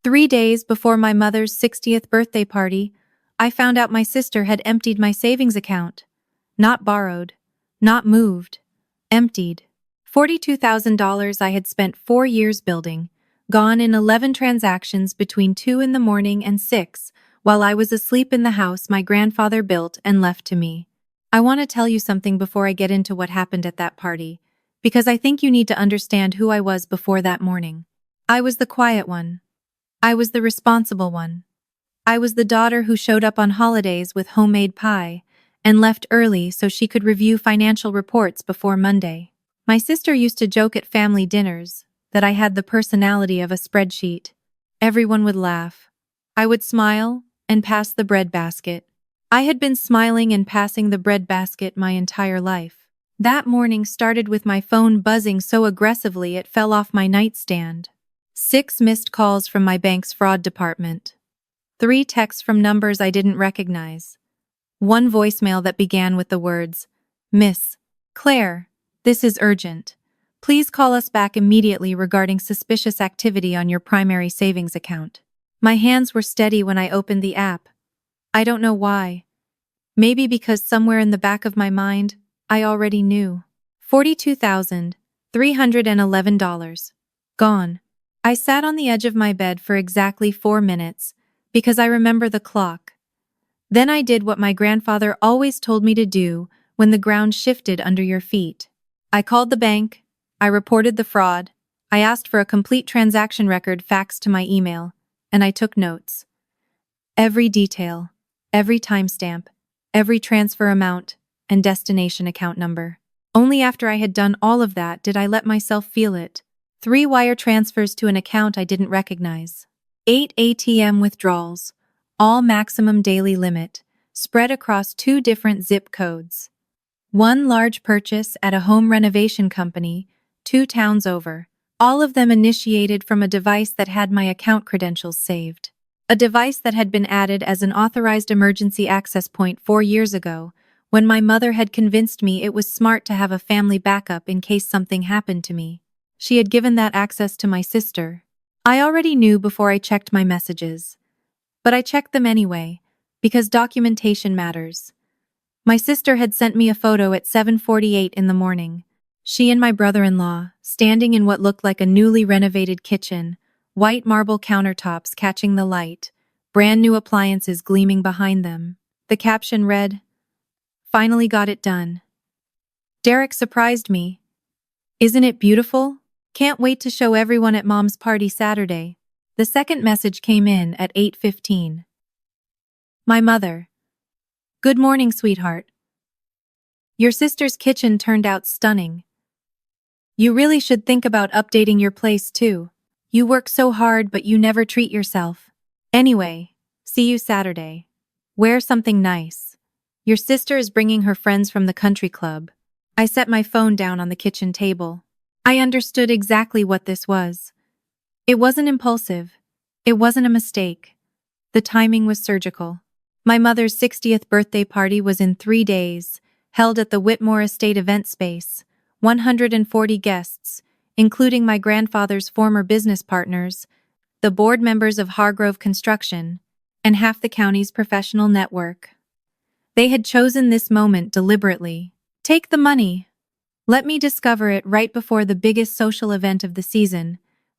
3 days before my mother's 60th birthday party, I found out my sister had emptied my savings account. Not borrowed, not moved, emptied. $42,000 I had spent 4 years building, gone in 11 transactions between 2 in the morning and 6, while I was asleep in the house my grandfather built and left to me. I want to tell you something before I get into what happened at that party, because I think you need to understand who I was before that morning. I was the quiet one. I was the responsible one. I was the daughter who showed up on holidays with homemade pie and left early so she could review financial reports before Monday. My sister used to joke at family dinners that I had the personality of a spreadsheet. Everyone would laugh. I would smile and pass the bread basket. I had been smiling and passing the bread basket my entire life. That morning started with my phone buzzing so aggressively it fell off my nightstand. 6 missed calls from my bank's fraud department. 3 texts from numbers I didn't recognize. 1 voicemail that began with the words, "Miss Claire, this is urgent. Please call us back immediately regarding suspicious activity on your primary savings account." My hands were steady when I opened the app. I don't know why. Maybe because somewhere in the back of my mind, I already knew. $42,311. Gone. I sat on the edge of my bed for exactly 4 minutes, because I remember the clock. Then I did what my grandfather always told me to do when the ground shifted under your feet. I called the bank, I reported the fraud, I asked for a complete transaction record faxed to my email, and I took notes. Every detail, every timestamp, every transfer amount, and destination account number. Only after I had done all of that did I let myself feel it. 3 wire transfers to an account I didn't recognize. 8 ATM withdrawals, all maximum daily limit, spread across 2 different zip codes. 1 large purchase at a home renovation company, 2 towns over, all of them initiated from a device that had my account credentials saved. A device that had been added as an authorized emergency access point 4 years ago, when my mother had convinced me it was smart to have a family backup in case something happened to me. She had given that access to my sister. I already knew before I checked my messages. But I checked them anyway, because documentation matters. My sister had sent me a photo at 7:48 in the morning. She and my brother-in-law, standing in what looked like a newly renovated kitchen, white marble countertops catching the light, brand new appliances gleaming behind them. The caption read, "Finally got it done." Derek surprised me. "Isn't it beautiful? Can't wait to show everyone at Mom's party Saturday." The second message came in at 8:15. My mother. "Good morning, sweetheart. Your sister's kitchen turned out stunning. You really should think about updating your place too. You work so hard but you never treat yourself. Anyway, see you Saturday. Wear something nice. Your sister is bringing her friends from the country club." I set my phone down on the kitchen table. I understood exactly what this was. It wasn't impulsive. It wasn't a mistake. The timing was surgical. My mother's 60th birthday party was in 3 days, held at the Whitmore Estate event space, 140 guests, including my grandfather's former business partners, the board members of Hargrove Construction, and half the county's professional network. They had chosen this moment deliberately. Take the money. Let me discover it right before the biggest social event of the season,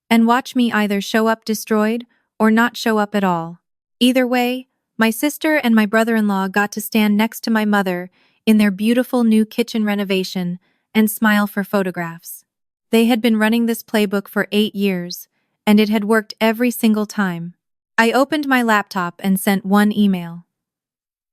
and watch me either show up destroyed or not show up at all. Either way, my sister and my brother-in-law got to stand next to my mother in their beautiful new kitchen renovation and smile for photographs. They had been running this playbook for 8 years, and it had worked every single time. I opened my laptop and sent 1 email.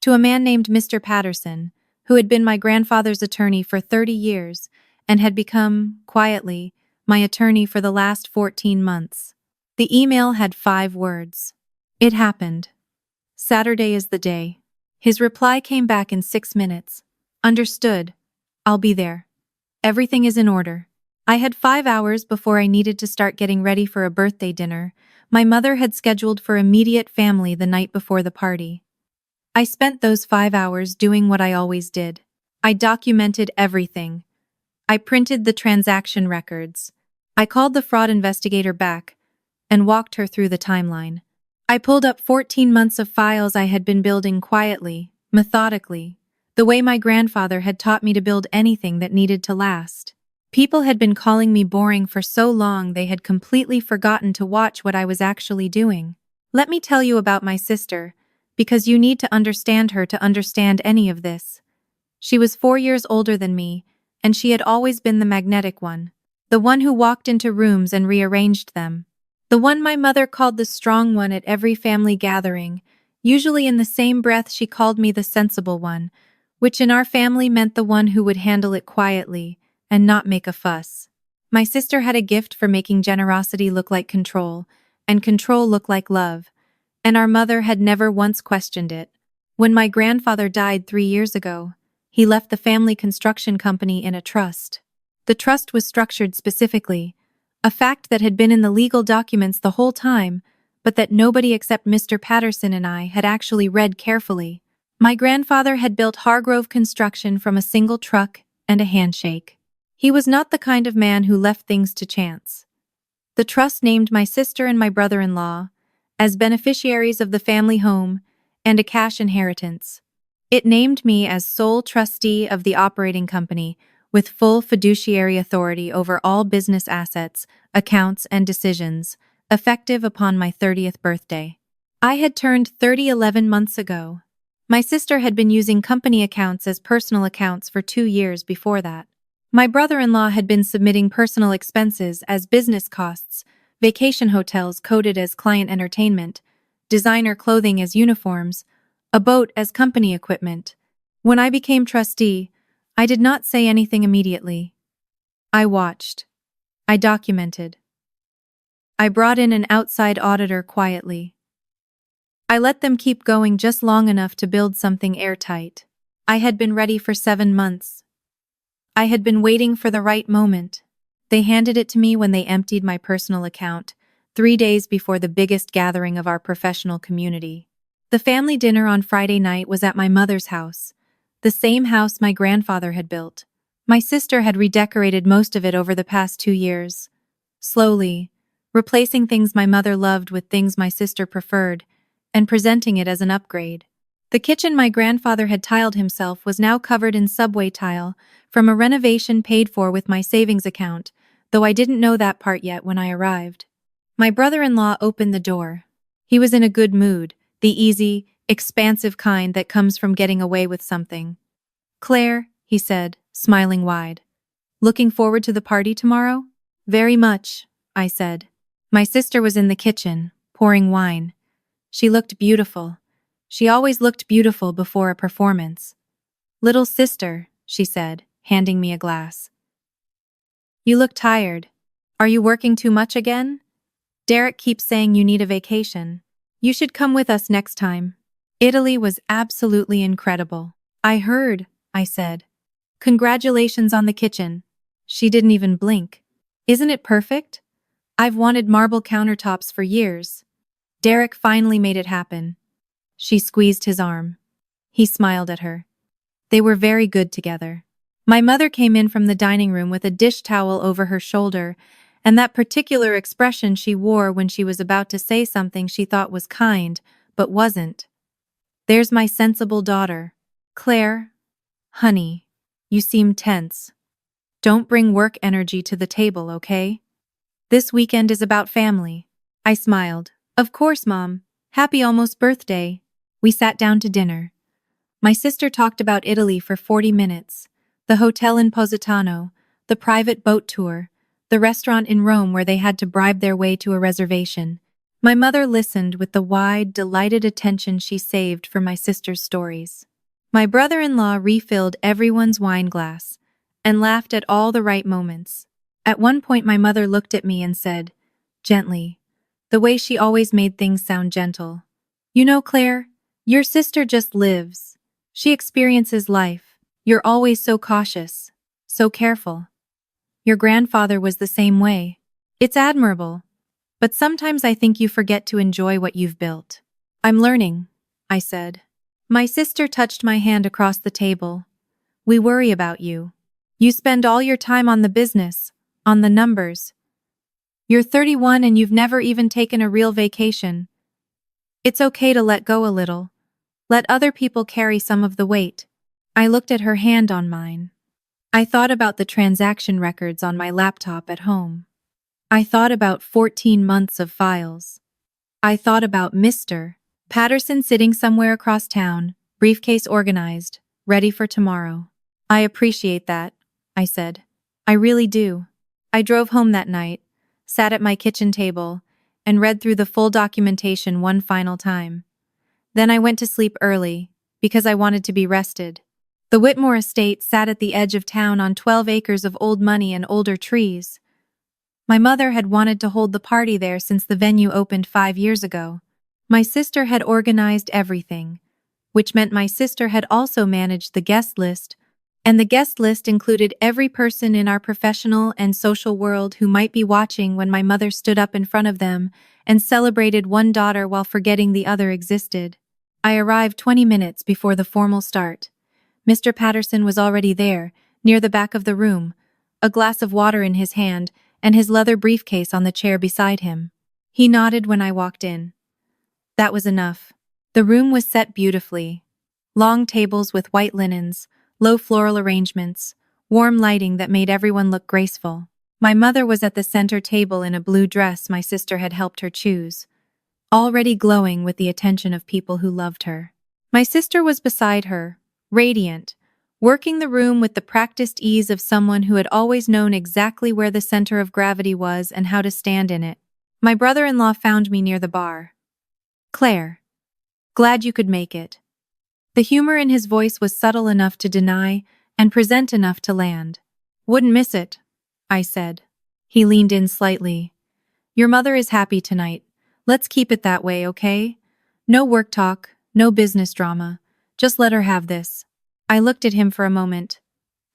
To a man named Mr. Patterson, who had been my grandfather's attorney for 30 years and had become, quietly, my attorney for the last 14 months. The email had 5 words. It happened. Saturday is the day. His reply came back in 6 minutes. Understood. I'll be there. Everything is in order. I had 5 hours before I needed to start getting ready for a birthday dinner my mother had scheduled for immediate family the night before the party. I spent those 5 hours doing what I always did. I documented everything. I printed the transaction records. I called the fraud investigator back, and walked her through the timeline. I pulled up 14 months of files I had been building quietly, methodically, the way my grandfather had taught me to build anything that needed to last. People had been calling me boring for so long they had completely forgotten to watch what I was actually doing. Let me tell you about my sister, because you need to understand her to understand any of this. She was 4 years older than me, and she had always been the magnetic one. The one who walked into rooms and rearranged them. The one my mother called the strong one at every family gathering. Usually in the same breath she called me the sensible one, which in our family meant the one who would handle it quietly and not make a fuss. My sister had a gift for making generosity look like control, and control look like love, and our mother had never once questioned it. When my grandfather died 3 years ago, he left the family construction company in a trust. The trust was structured specifically, a fact that had been in the legal documents the whole time, but that nobody except Mr. Patterson and I had actually read carefully. My grandfather had built Hargrove Construction from a single truck and a handshake. He was not the kind of man who left things to chance. The trust named my sister and my brother-in-law as beneficiaries of the family home and a cash inheritance. It named me as sole trustee of the operating company with full fiduciary authority over all business assets, accounts, and decisions, effective upon my 30th birthday. I had turned 30 11 months ago. My sister had been using company accounts as personal accounts for 2 years before that. My brother-in-law had been submitting personal expenses as business costs, vacation hotels coded as client entertainment, designer clothing as uniforms, a boat as company equipment. When I became trustee, I did not say anything immediately. I watched. I documented. I brought in an outside auditor quietly. I let them keep going just long enough to build something airtight. I had been ready for 7 months. I had been waiting for the right moment. They handed it to me when they emptied my personal account, 3 days before the biggest gathering of our professional community. The family dinner on Friday night was at my mother's house, the same house my grandfather had built. My sister had redecorated most of it over the past 2 years. Slowly, replacing things my mother loved with things my sister preferred, and presenting it as an upgrade. The kitchen my grandfather had tiled himself was now covered in subway tile from a renovation paid for with my savings account, though I didn't know that part yet when I arrived. My brother-in-law opened the door. He was in a good mood, the easy, expansive kind that comes from getting away with something. "Claire," he said, smiling wide. "Looking forward to the party tomorrow?" "Very much," I said. My sister was in the kitchen, pouring wine. She looked beautiful. She always looked beautiful before a performance. "Little sister," she said, handing me a glass. "You look tired. Are you working too much again? Derek keeps saying you need a vacation. You should come with us next time." Italy was absolutely incredible. "I heard," I said. "Congratulations on the kitchen." She didn't even blink. "Isn't it perfect? I've wanted marble countertops for years." Derek finally made it happen. She squeezed his arm. He smiled at her. They were very good together. My mother came in from the dining room with a dish towel over her shoulder, and that particular expression she wore when she was about to say something she thought was kind, but wasn't. "There's my sensible daughter. Claire, honey, you seem tense. Don't bring work energy to the table, okay? This weekend is about family." I smiled. "Of course, Mom. Happy almost birthday." We sat down to dinner. My sister talked about Italy for 40 minutes, the hotel in Positano, the private boat tour, the restaurant in Rome where they had to bribe their way to a reservation. My mother listened with the wide, delighted attention she saved for my sister's stories. My brother-in-law refilled everyone's wine glass and laughed at all the right moments. At one point my mother looked at me and said, gently, the way she always made things sound gentle, "You know, Claire, your sister just lives. She experiences life. You're always so cautious, so careful. Your grandfather was the same way. It's admirable. But sometimes I think you forget to enjoy what you've built." "I'm learning," I said. My sister touched my hand across the table. "We worry about you. You spend all your time on the business, on the numbers. You're 31 and you've never even taken a real vacation. It's okay to let go a little. Let other people carry some of the weight. I looked at her hand on mine. I thought about the transaction records on my laptop at home. I thought about 14 months of files. I thought about Mr. Patterson sitting somewhere across town, briefcase organized, ready for tomorrow. I appreciate that, I said. I really do. I drove home that night, sat at my kitchen table, and read through the full documentation one final time. Then I went to sleep early, because I wanted to be rested. The Whitmore estate sat at the edge of town on 12 acres of old money and older trees. My mother had wanted to hold the party there since the venue opened 5 years ago. My sister had organized everything, which meant my sister had also managed the guest list, and the guest list included every person in our professional and social world who might be watching when my mother stood up in front of them and celebrated one daughter while forgetting the other existed. I arrived 20 minutes before the formal start. Mr. Patterson was already there, near the back of the room, a glass of water in his hand and his leather briefcase on the chair beside him. He nodded when I walked in. That was enough. The room was set beautifully. Long tables with white linens, low floral arrangements, warm lighting that made everyone look graceful. My mother was at the center table in a blue dress my sister had helped her choose, already glowing with the attention of people who loved her. My sister was beside her, radiant, working the room with the practiced ease of someone who had always known exactly where the center of gravity was and how to stand in it. My brother-in-law found me near the bar. "Claire, glad you could make it." The humor in his voice was subtle enough to deny and present enough to land. "Wouldn't miss it," I said. He leaned in slightly. "Your mother is happy tonight. Let's keep it that way, okay? No work talk, no business drama. Just let her have this." I looked at him for a moment.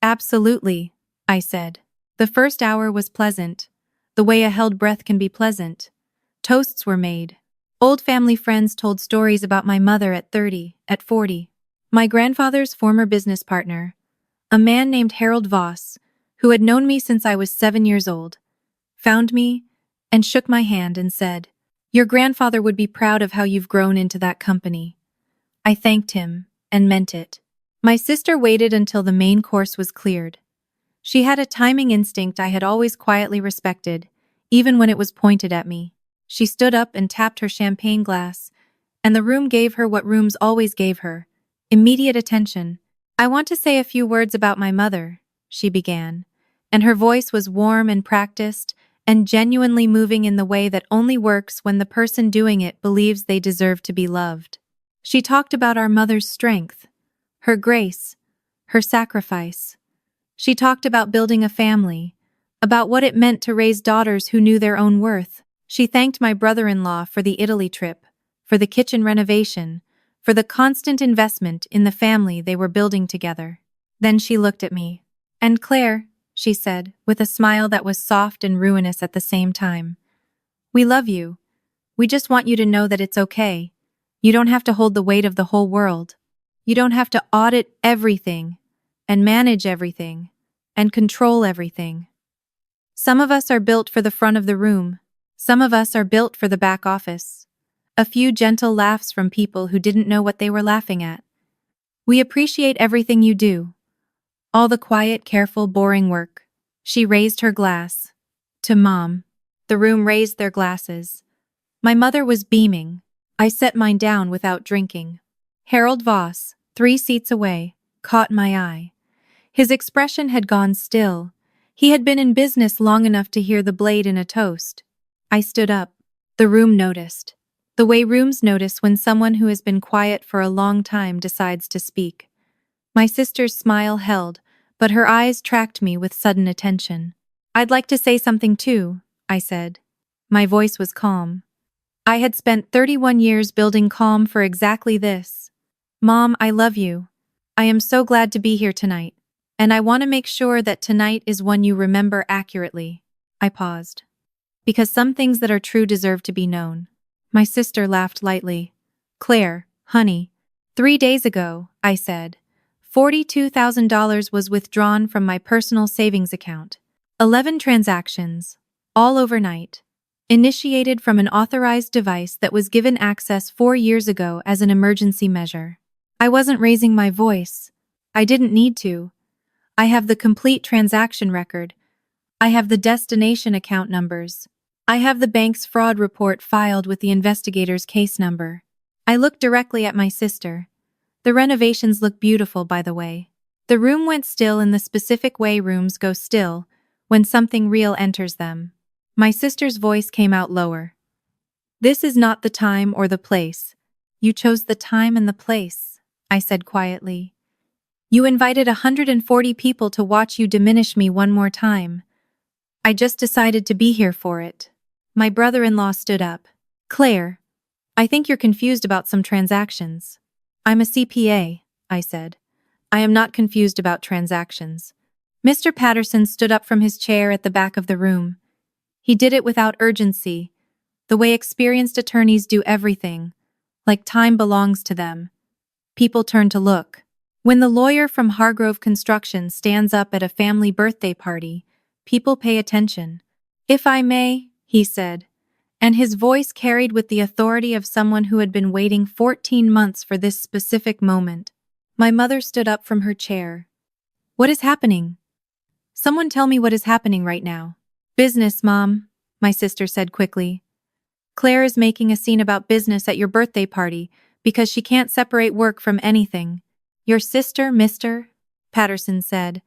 "Absolutely," I said. The first hour was pleasant, the way a held breath can be pleasant. Toasts were made. Old family friends told stories about my mother at 30, at 40. My grandfather's former business partner, a man named Harold Voss, who had known me since I was 7 years old, found me and shook my hand and said, "Your grandfather would be proud of how you've grown into that company." I thanked him and meant it. My sister waited until the main course was cleared. She had a timing instinct I had always quietly respected, even when it was pointed at me. She stood up and tapped her champagne glass, and the room gave her what rooms always gave her, immediate attention. "I want to say a few words about my mother," she began, and her voice was warm and practiced and genuinely moving in the way that only works when the person doing it believes they deserve to be loved. She talked about our mother's strength, her grace, her sacrifice. She talked about building a family, about what it meant to raise daughters who knew their own worth. She thanked my brother-in-law for the Italy trip, for the kitchen renovation, for the constant investment in the family they were building together. Then she looked at me. "And Claire," she said, with a smile that was soft and ruinous at the same time, "we love you. We just want you to know that it's okay. You don't have to hold the weight of the whole world. You don't have to audit everything, and manage everything, and control everything. Some of us are built for the front of the room. Some of us are built for the back office." A few gentle laughs from people who didn't know what they were laughing at. "We appreciate everything you do. All the quiet, careful, boring work." She raised her glass. "To Mom." The room raised their glasses. My mother was beaming. I set mine down without drinking. Harold Voss, 3 seats away, caught my eye. His expression had gone still. He had been in business long enough to hear the blade in a toast. I stood up. The room noticed. The way rooms notice when someone who has been quiet for a long time decides to speak. My sister's smile held, but her eyes tracked me with sudden attention. "I'd like to say something too," I said. My voice was calm. I had spent 31 years building calm for exactly this. "Mom, I love you. I am so glad to be here tonight. And I want to make sure that tonight is one you remember accurately." I paused. "Because some things that are true deserve to be known." My sister laughed lightly. "Claire, honey, 3 days ago," I said, $42,000 was withdrawn from my personal savings account. 11 transactions. All overnight. Initiated from an authorized device that was given access 4 years ago as an emergency measure. I wasn't raising my voice. I didn't need to. I have the complete transaction record. I have the destination account numbers. I have the bank's fraud report filed with the investigator's case number. I looked directly at my sister. The renovations look beautiful, by the way. The room went still in the specific way rooms go still when something real enters them. My sister's voice came out lower. This is not the time or the place. You chose the time and the place, I said quietly. You invited 140 people to watch you diminish me one more time. I just decided to be here for it. My brother-in-law stood up. Claire, I think you're confused about some transactions. I'm a CPA, I said. I am not confused about transactions. Mr. Patterson stood up from his chair at the back of the room. He did it without urgency, the way experienced attorneys do everything, like time belongs to them. People turn to look. When the lawyer from Hargrove Construction stands up at a family birthday party, people pay attention. If I may, he said, and his voice carried with the authority of someone who had been waiting 14 months for this specific moment. My mother stood up from her chair. What is happening? Someone tell me what is happening right now. Business, Mom, my sister said quickly. Claire is making a scene about business at your birthday party because she can't separate work from anything. Your sister, Mr. Patterson said,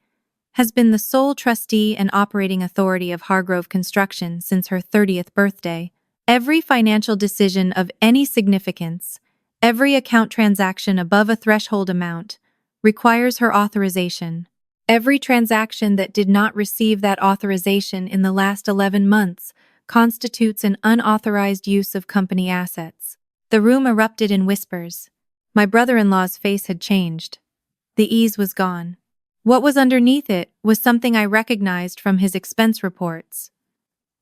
has been the sole trustee and operating authority of Hargrove Construction since her 30th birthday. Every financial decision of any significance, every account transaction above a threshold amount, requires her authorization. Every transaction that did not receive that authorization in the last 11 months constitutes an unauthorized use of company assets. The room erupted in whispers. My brother-in-law's face had changed. The ease was gone. What was underneath it was something I recognized from his expense reports.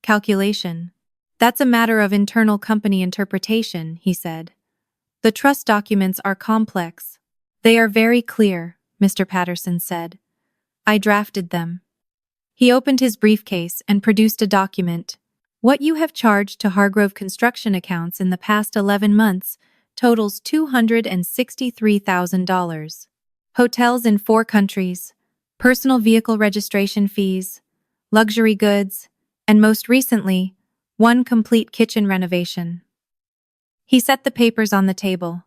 Calculation. That's a matter of internal company interpretation, he said. The trust documents are complex. They are very clear, Mr. Patterson said. I drafted them. He opened his briefcase and produced a document. What you have charged to Hargrove Construction accounts in the past 11 months totals $263,000. Hotels in 4 countries, personal vehicle registration fees, luxury goods, and most recently, 1 complete kitchen renovation. He set the papers on the table.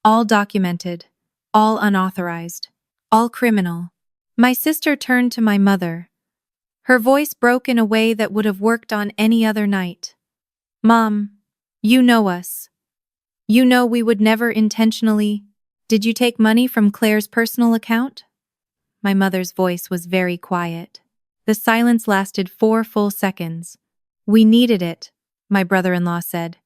All documented, all unauthorized, all criminal. My sister turned to my mother. Her voice broke in a way that would have worked on any other night. Mom, you know us. You know we would never intentionally. Did you take money from Claire's personal account? My mother's voice was very quiet. The silence lasted 4 full seconds. We needed it, my brother-in-law said.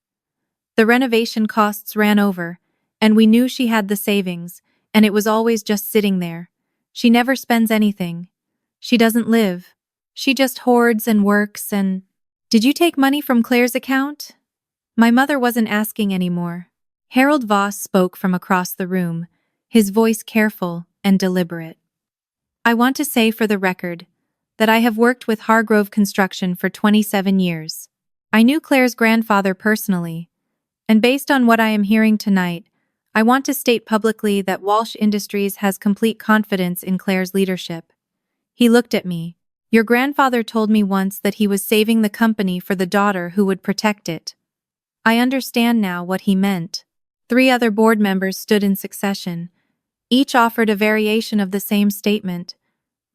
The renovation costs ran over, and we knew she had the savings, and it was always just sitting there. She never spends anything. She doesn't live. She just hoards and works and… Did you take money from Claire's account? My mother wasn't asking anymore. Harold Voss spoke from across the room, his voice careful and deliberate. I want to say for the record that I have worked with Hargrove Construction for 27 years. I knew Claire's grandfather personally, and based on what I am hearing tonight, I want to state publicly that Walsh Industries has complete confidence in Claire's leadership. He looked at me. Your grandfather told me once that he was saving the company for the daughter who would protect it. I understand now what he meant. 3 other board members stood in succession. Each offered a variation of the same statement.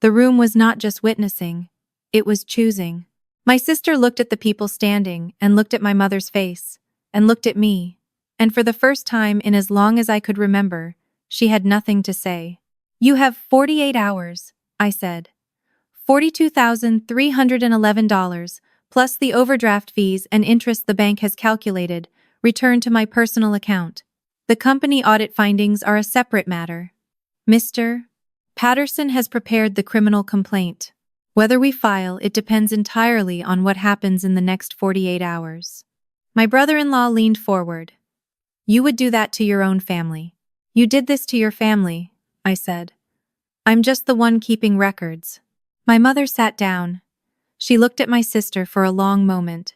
The room was not just witnessing, it was choosing. My sister looked at the people standing and looked at my mother's face and looked at me. And for the first time in as long as I could remember, she had nothing to say. You have 48 hours, I said. $42,311, plus the overdraft fees and interest the bank has calculated, returned to my personal account. The company audit findings are a separate matter. Mr. Patterson has prepared the criminal complaint. Whether we file, it depends entirely on what happens in the next 48 hours. My brother-in-law leaned forward. You would do that to your own family. You did this to your family, I said. I'm just the one keeping records. My mother sat down. She looked at my sister for a long moment.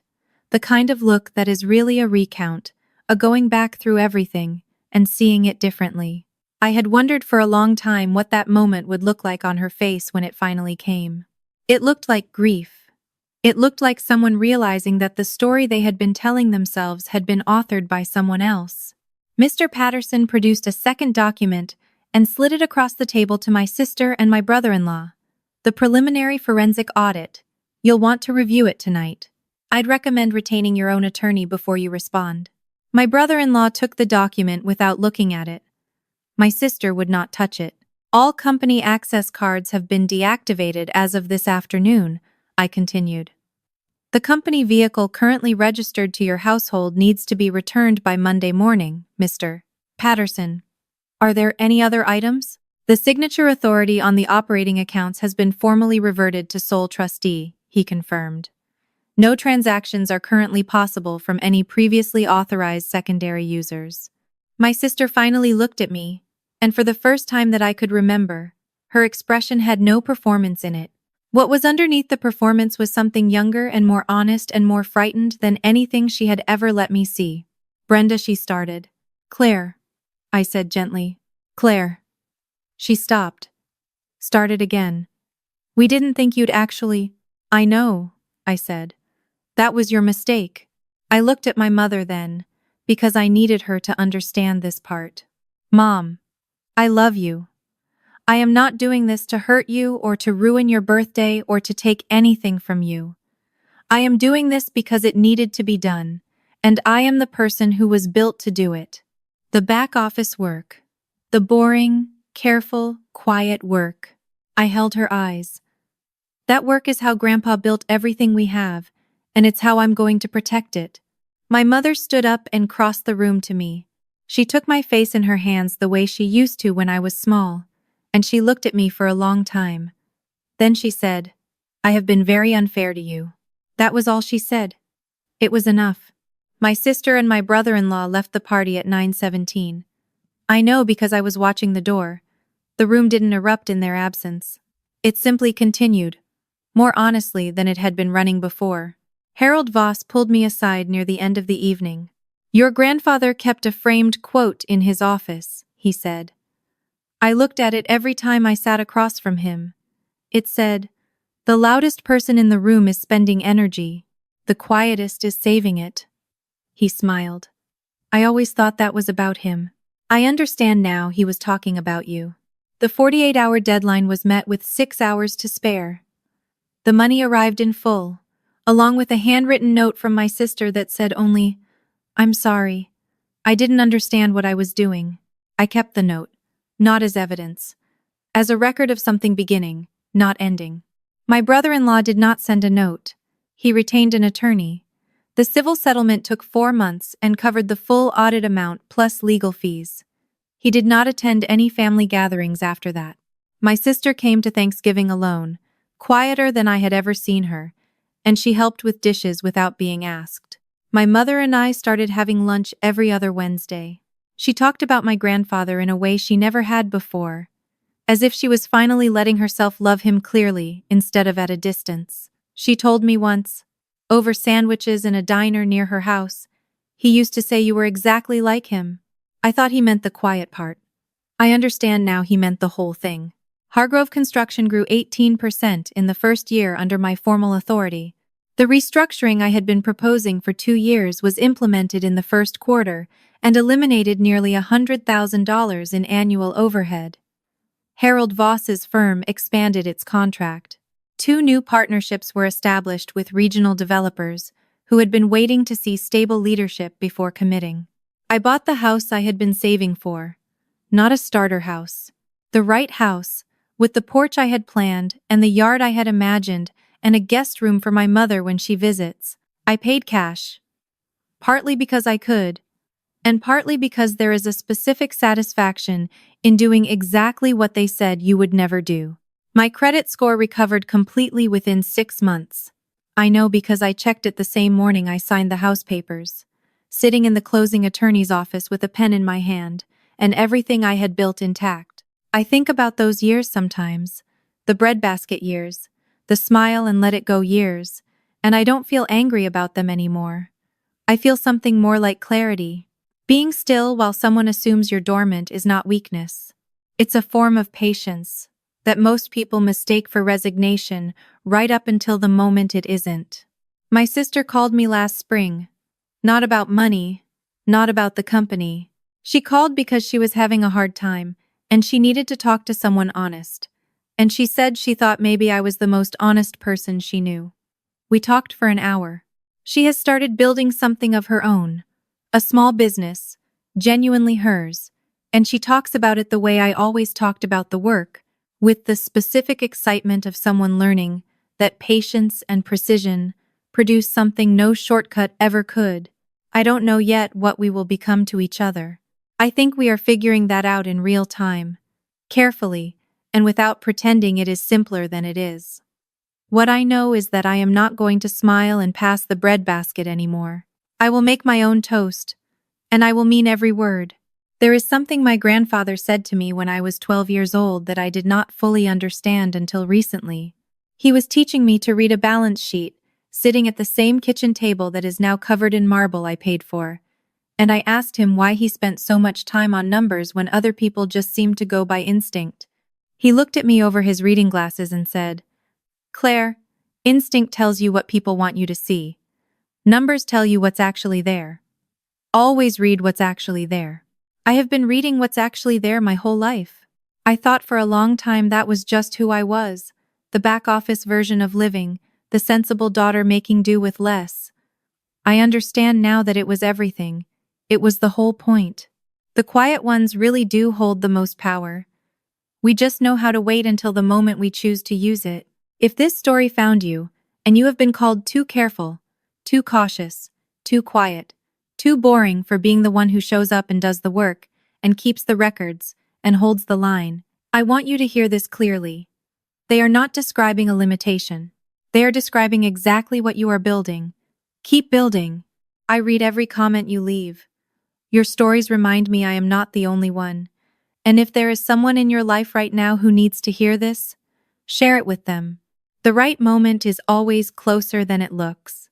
The kind of look that is really a recount, a going back through everything, and seeing it differently. I had wondered for a long time what that moment would look like on her face when it finally came. It looked like grief. It looked like someone realizing that the story they had been telling themselves had been authored by someone else. Mr. Patterson produced a second document and slid it across the table to my sister and my brother-in-law. The preliminary forensic audit. You'll want to review it tonight. I'd recommend retaining your own attorney before you respond. My brother-in-law took the document without looking at it. My sister would not touch it. All company access cards have been deactivated as of this afternoon, I continued. The company vehicle currently registered to your household needs to be returned by Monday morning, Mr. Patterson. Are there any other items? The signature authority on the operating accounts has been formally reverted to sole trustee, he confirmed. No transactions are currently possible from any previously authorized secondary users. My sister finally looked at me, and for the first time that I could remember, her expression had no performance in it. What was underneath the performance was something younger and more honest and more frightened than anything she had ever let me see. Brenda, she started. Claire, I said gently. Claire. She stopped. Started again. We didn't think you'd actually— I know, I said. That was your mistake. I looked at my mother then, because I needed her to understand this part. Mom, I love you. I am not doing this to hurt you or to ruin your birthday or to take anything from you. I am doing this because it needed to be done, and I am the person who was built to do it. The back office work. The boring, careful, quiet work. I held her eyes. That work is how Grandpa built everything we have, and it's how I'm going to protect it. My mother stood up and crossed the room to me. She took my face in her hands the way she used to when I was small, and she looked at me for a long time. Then she said, I have been very unfair to you. That was all she said. It was enough. My sister and my brother-in-law left the party at 9:17. I know because I was watching the door. The room didn't erupt in their absence. It simply continued, more honestly than it had been running before. Harold Voss pulled me aside near the end of the evening. Your grandfather kept a framed quote in his office, he said. I looked at it every time I sat across from him. It said, the loudest person in the room is spending energy. The quietest is saving it. He smiled. I always thought that was about him. I understand now he was talking about you. The 48-hour deadline was met with 6 hours to spare. The money arrived in full, along with a handwritten note from my sister that said only, I'm sorry. I didn't understand what I was doing. I kept the note, not as evidence, as a record of something beginning, not ending. My brother-in-law did not send a note. He retained an attorney. The civil settlement took 4 months and covered the full audit amount plus legal fees. He did not attend any family gatherings after that. My sister came to Thanksgiving alone, quieter than I had ever seen her, and she helped with dishes without being asked. My mother and I started having lunch every other Wednesday. She talked about my grandfather in a way she never had before, as if she was finally letting herself love him clearly instead of at a distance. She told me once, over sandwiches in a diner near her house, he used to say you were exactly like him. I thought he meant the quiet part. I understand now he meant the whole thing. Hargrove Construction grew 18% in the first year under my formal authority. The restructuring I had been proposing for 2 years was implemented in the first quarter and eliminated nearly $100,000 in annual overhead. Harold Voss's firm expanded its contract. 2 new partnerships were established with regional developers who had been waiting to see stable leadership before committing. I bought the house I had been saving for. Not a starter house. The right house, with the porch I had planned and the yard I had imagined and a guest room for my mother when she visits. I paid cash. Partly because I could, and partly because there is a specific satisfaction in doing exactly what they said you would never do. My credit score recovered completely within 6 months. I know because I checked it the same morning I signed the house papers, sitting in the closing attorney's office with a pen in my hand, and everything I had built intact. I think about those years sometimes, the breadbasket years, the smile and let it go years, and I don't feel angry about them anymore. I feel something more like clarity. Being still while someone assumes you're dormant is not weakness. It's a form of patience that most people mistake for resignation right up until the moment it isn't. My sister called me last spring. Not about money, not about the company. She called because she was having a hard time, and she needed to talk to someone honest. And she said she thought maybe I was the most honest person she knew. We talked for an hour. She has started building something of her own. A small business, genuinely hers, and she talks about it the way I always talked about the work, with the specific excitement of someone learning that patience and precision produce something no shortcut ever could. I don't know yet what we will become to each other. I think we are figuring that out in real time, carefully, and without pretending it is simpler than it is. What I know is that I am not going to smile and pass the breadbasket anymore. I will make my own toast, and I will mean every word. There is something my grandfather said to me when I was 12 years old that I did not fully understand until recently. He was teaching me to read a balance sheet, sitting at the same kitchen table that is now covered in marble I paid for, and I asked him why he spent so much time on numbers when other people just seemed to go by instinct. He looked at me over his reading glasses and said, "Claire, instinct tells you what people want you to see. Numbers tell you what's actually there. Always read what's actually there." I have been reading what's actually there my whole life. I thought for a long time that was just who I was, the back office version of living, the sensible daughter making do with less. I understand now that it was everything. It was the whole point. The quiet ones really do hold the most power. We just know how to wait until the moment we choose to use it. If this story found you, and you have been called too careful, too cautious, too quiet, too boring for being the one who shows up and does the work, and keeps the records, and holds the line, I want you to hear this clearly. They are not describing a limitation. They are describing exactly what you are building. Keep building. I read every comment you leave. Your stories remind me I am not the only one. And if there is someone in your life right now who needs to hear this, share it with them. The right moment is always closer than it looks.